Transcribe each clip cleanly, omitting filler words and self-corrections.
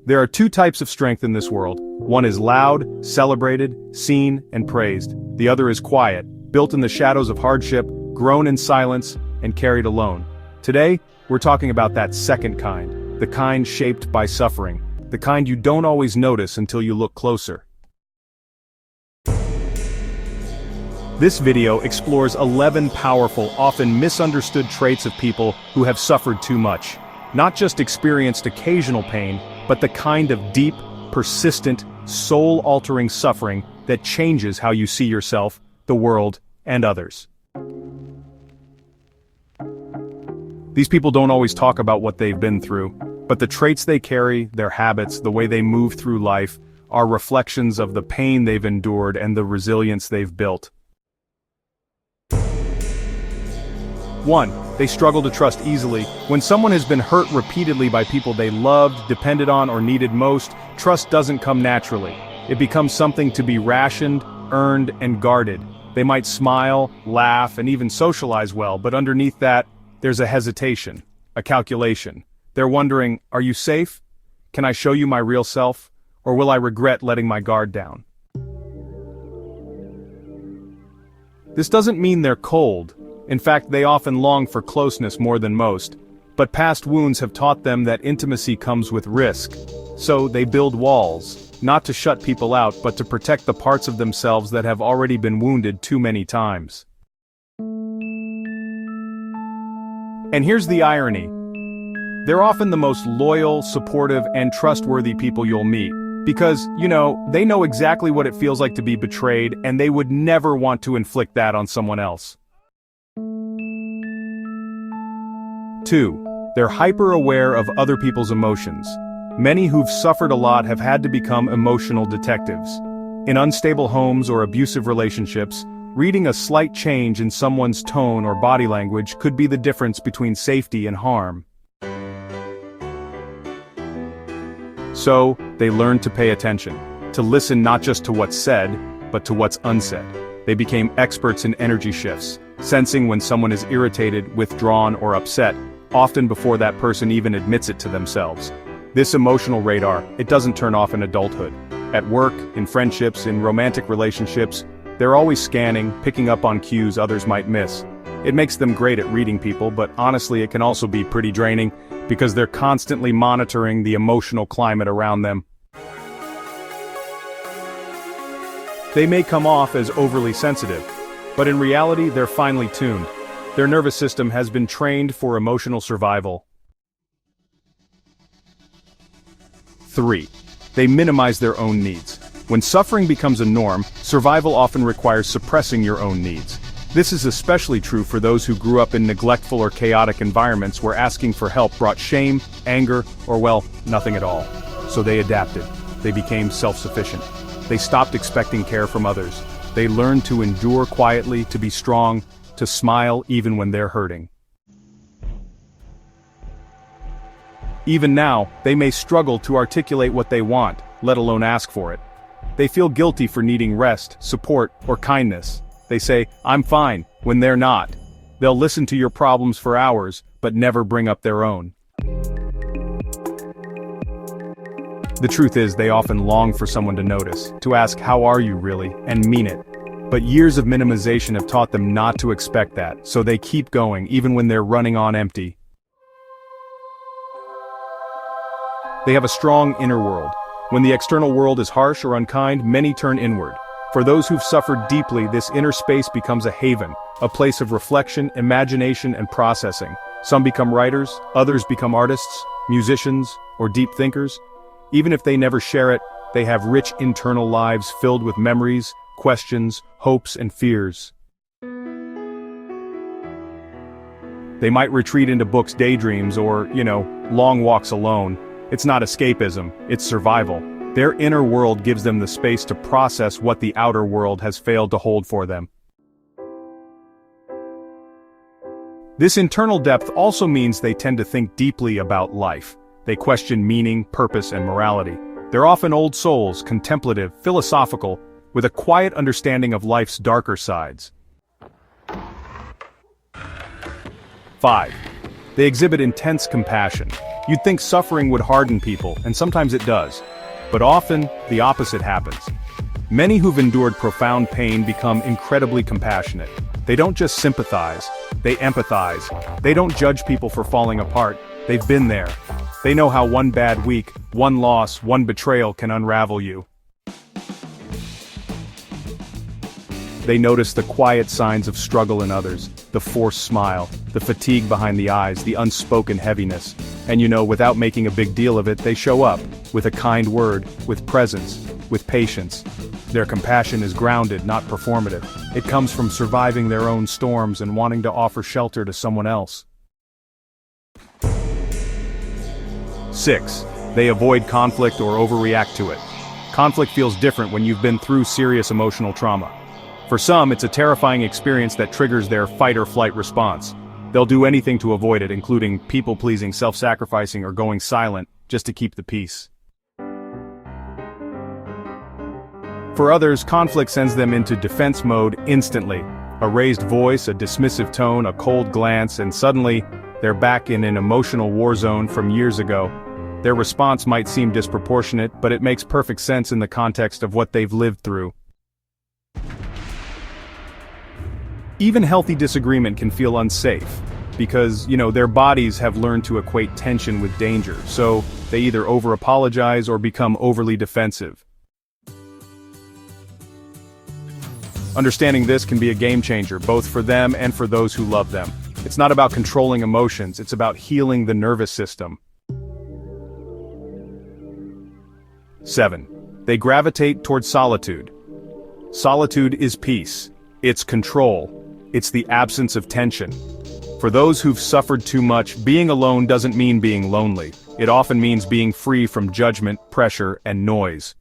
There are two types of strength in this world. One is loud, celebrated, seen, and praised. The other is quiet, built in the shadows of hardship, grown in silence, and carried alone. Today, we're talking about that second kind, the kind shaped by suffering, the kind you don't always notice until you look closer. This video explores 11 powerful, often misunderstood traits of people who have suffered too much. Not just experienced occasional pain, but the kind of deep, persistent, soul-altering suffering that changes how you see yourself, the world, and others. These people don't always talk about what they've been through, but the traits they carry, their habits, the way they move through life, are reflections of the pain they've endured and the resilience they've built. 1. They struggle to trust easily. When someone has been hurt repeatedly by people they loved, depended on, or needed most, trust doesn't come naturally. It becomes something to be rationed, earned, and guarded. They might smile, laugh, and even socialize well, but underneath that, there's a hesitation, a calculation. They're wondering, are you safe? Can I show you my real self? Or will I regret letting my guard down? This doesn't mean they're cold. In fact, they often long for closeness more than most. But past wounds have taught them that intimacy comes with risk. So they build walls, not to shut people out, but to protect the parts of themselves that have already been wounded too many times. And here's the irony. They're often the most loyal, supportive, and trustworthy people you'll meet. Because, they know exactly what it feels like to be betrayed, and they would never want to inflict that on someone else. 2. They're hyper-aware of other people's emotions. Many who've suffered a lot have had to become emotional detectives. In unstable homes or abusive relationships, reading a slight change in someone's tone or body language could be the difference between safety and harm. So, they learn to pay attention, to listen not just to what's said, but to what's unsaid. They became experts in energy shifts, sensing when someone is irritated, withdrawn, or upset, often before that person even admits it to themselves. This emotional radar, it doesn't turn off in adulthood. At work, in friendships, in romantic relationships, they're always scanning, picking up on cues others might miss. It makes them great at reading people, but honestly it can also be pretty draining, because they're constantly monitoring the emotional climate around them. They may come off as overly sensitive, but in reality they're finely tuned. Their nervous system has been trained for emotional survival. 3. They minimize their own needs. When suffering becomes a norm, survival often requires suppressing your own needs. This is especially true for those who grew up in neglectful or chaotic environments where asking for help brought shame, anger, or nothing at all. So they adapted. They became self-sufficient. They stopped expecting care from others. They learned to endure quietly, to be strong, to smile even when they're hurting. Even now, they may struggle to articulate what they want, let alone ask for it. They feel guilty for needing rest, support, or kindness. They say, "I'm fine," when they're not. They'll listen to your problems for hours, but never bring up their own. The truth is, they often long for someone to notice, to ask, "How are you really?" and mean it. But years of minimization have taught them not to expect that, so they keep going even when they're running on empty. They have a strong inner world. When the external world is harsh or unkind, many turn inward. For those who've suffered deeply, this inner space becomes a haven, a place of reflection, imagination, and processing. Some become writers, others become artists, musicians, or deep thinkers. Even if they never share it, they have rich internal lives filled with memories, questions, hopes, and fears. They might retreat into books, daydreams, or, long walks alone. It's not escapism, it's survival. Their inner world gives them the space to process what the outer world has failed to hold for them. This internal depth also means they tend to think deeply about life. They question meaning, purpose, and morality. They're often old souls, contemplative, philosophical, with a quiet understanding of life's darker sides. 5. They exhibit intense compassion. You'd think suffering would harden people, and sometimes it does. But often, the opposite happens. Many who've endured profound pain become incredibly compassionate. They don't just sympathize, they empathize. They don't judge people for falling apart, they've been there. They know how one bad week, one loss, one betrayal can unravel you. They notice the quiet signs of struggle in others, the forced smile, the fatigue behind the eyes, the unspoken heaviness. And without making a big deal of it, they show up, with a kind word, with presence, with patience. Their compassion is grounded, not performative. It comes from surviving their own storms and wanting to offer shelter to someone else. 6. They avoid conflict or overreact to it. Conflict feels different when you've been through serious emotional trauma. For some, it's a terrifying experience that triggers their fight-or-flight response. They'll do anything to avoid it, including people-pleasing, self-sacrificing, or going silent, just to keep the peace. For others, conflict sends them into defense mode instantly. A raised voice, a dismissive tone, a cold glance, and suddenly, they're back in an emotional war zone from years ago. Their response might seem disproportionate, but it makes perfect sense in the context of what they've lived through. Even healthy disagreement can feel unsafe, because, their bodies have learned to equate tension with danger, so they either over-apologize or become overly defensive. Understanding this can be a game-changer, both for them and for those who love them. It's not about controlling emotions, it's about healing the nervous system. 7. They gravitate towards solitude. Solitude is peace. It's control. It's the absence of tension. For those who've suffered too much, being alone doesn't mean being lonely. It often means being free from judgment, pressure, and noise.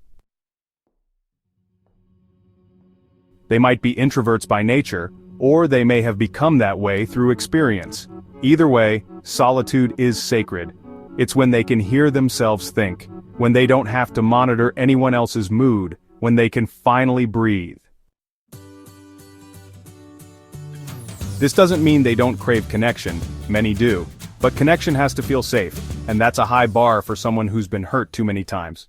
They might be introverts by nature, or they may have become that way through experience. Either way, solitude is sacred. It's when they can hear themselves think, when they don't have to monitor anyone else's mood, when they can finally breathe. This doesn't mean they don't crave connection, many do, but connection has to feel safe, and that's a high bar for someone who's been hurt too many times.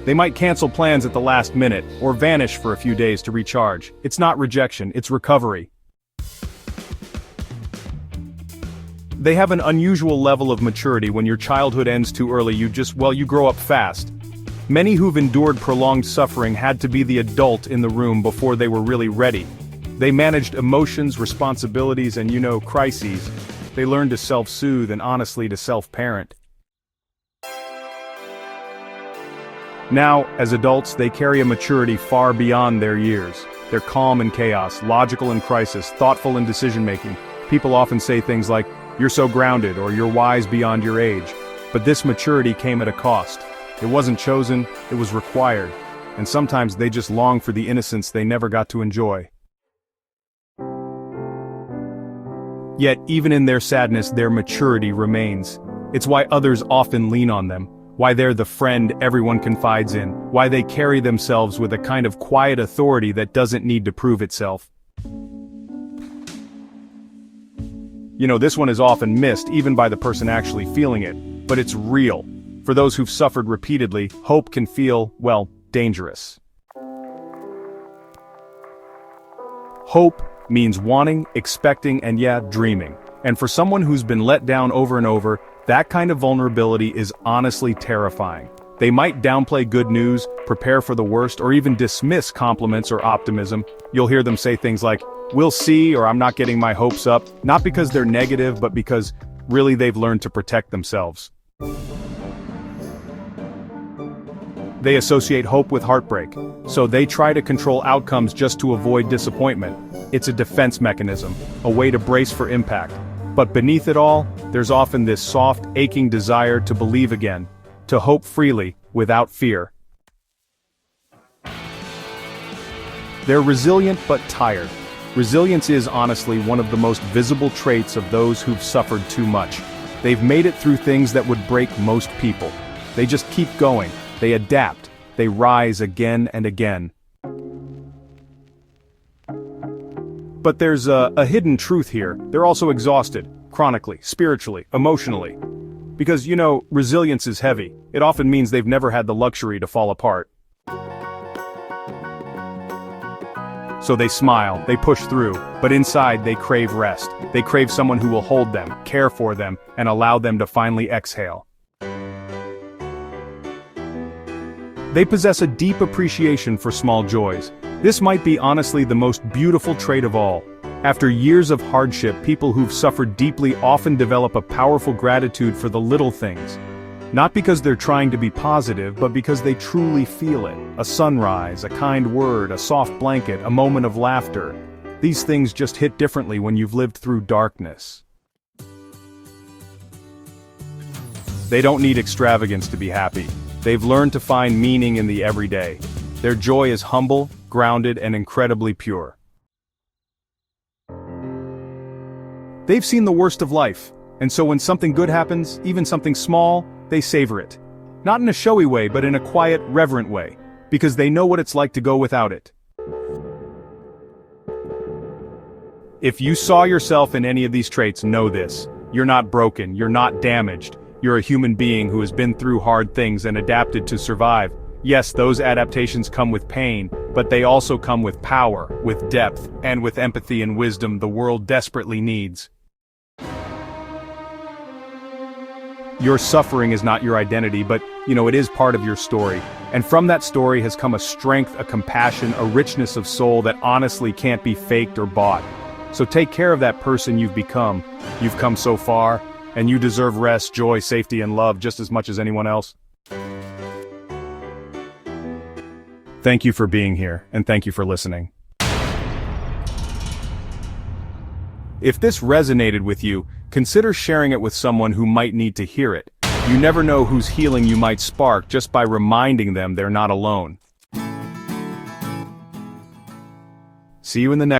They might cancel plans at the last minute, or vanish for a few days to recharge. It's not rejection, it's recovery. They have an unusual level of maturity. When your childhood ends too early, you grow up fast. Many who've endured prolonged suffering had to be the adult in the room before they were really ready. They managed emotions, responsibilities, and crises. They learned to self-soothe and honestly to self-parent. Now, as adults, they carry a maturity far beyond their years. They're calm in chaos, logical in crisis, thoughtful in decision-making. People often say things like, "You're so grounded," or "You're wise beyond your age." But this maturity came at a cost. It wasn't chosen, it was required. And sometimes they just long for the innocence they never got to enjoy. Yet, even in their sadness, their maturity remains. It's why others often lean on them, why they're the friend everyone confides in, why they carry themselves with a kind of quiet authority that doesn't need to prove itself. This one is often missed, even by the person actually feeling it, but it's real. For those who've suffered repeatedly, hope can feel, dangerous. Hope means wanting, expecting, and dreaming. And for someone who's been let down over and over, that kind of vulnerability is honestly terrifying. They might downplay good news, prepare for the worst, or even dismiss compliments or optimism. You'll hear them say things like, "We'll see," or "I'm not getting my hopes up," not because they're negative, but because, really, they've learned to protect themselves. They associate hope with heartbreak, so they try to control outcomes just to avoid disappointment. It's a defense mechanism, a way to brace for impact. But beneath it all, there's often this soft, aching desire to believe again, to hope freely, without fear. They're resilient but tired. Resilience is honestly one of the most visible traits of those who've suffered too much. They've made it through things that would break most people. They just keep going. They adapt, they rise again and again. But there's a hidden truth here. They're also exhausted, chronically, spiritually, emotionally. Because, resilience is heavy. It often means they've never had the luxury to fall apart. So they smile, they push through, but inside they crave rest. They crave someone who will hold them, care for them, and allow them to finally exhale. They possess a deep appreciation for small joys. This might be honestly the most beautiful trait of all. After years of hardship, people who've suffered deeply often develop a powerful gratitude for the little things. Not because they're trying to be positive, but because they truly feel it. A sunrise, a kind word, a soft blanket, a moment of laughter. These things just hit differently when you've lived through darkness. They don't need extravagance to be happy. They've learned to find meaning in the everyday. Their joy is humble, grounded, and incredibly pure. They've seen the worst of life, and so when something good happens, even something small, they savor it. Not in a showy way, but in a quiet, reverent way, because they know what it's like to go without it. If you saw yourself in any of these traits, know this. You're not broken, you're not damaged. You're a human being who has been through hard things and adapted to survive. Yes, those adaptations come with pain, but they also come with power, with depth, and with empathy and wisdom the world desperately needs. Your suffering is not your identity, but, it is part of your story. And from that story has come a strength, a compassion, a richness of soul that honestly can't be faked or bought. So take care of that person you've become. You've come so far, and you deserve rest, joy, safety, and love just as much as anyone else. Thank you for being here, and thank you for listening. If this resonated with you, consider sharing it with someone who might need to hear it. You never know whose healing you might spark just by reminding them they're not alone. See you in the next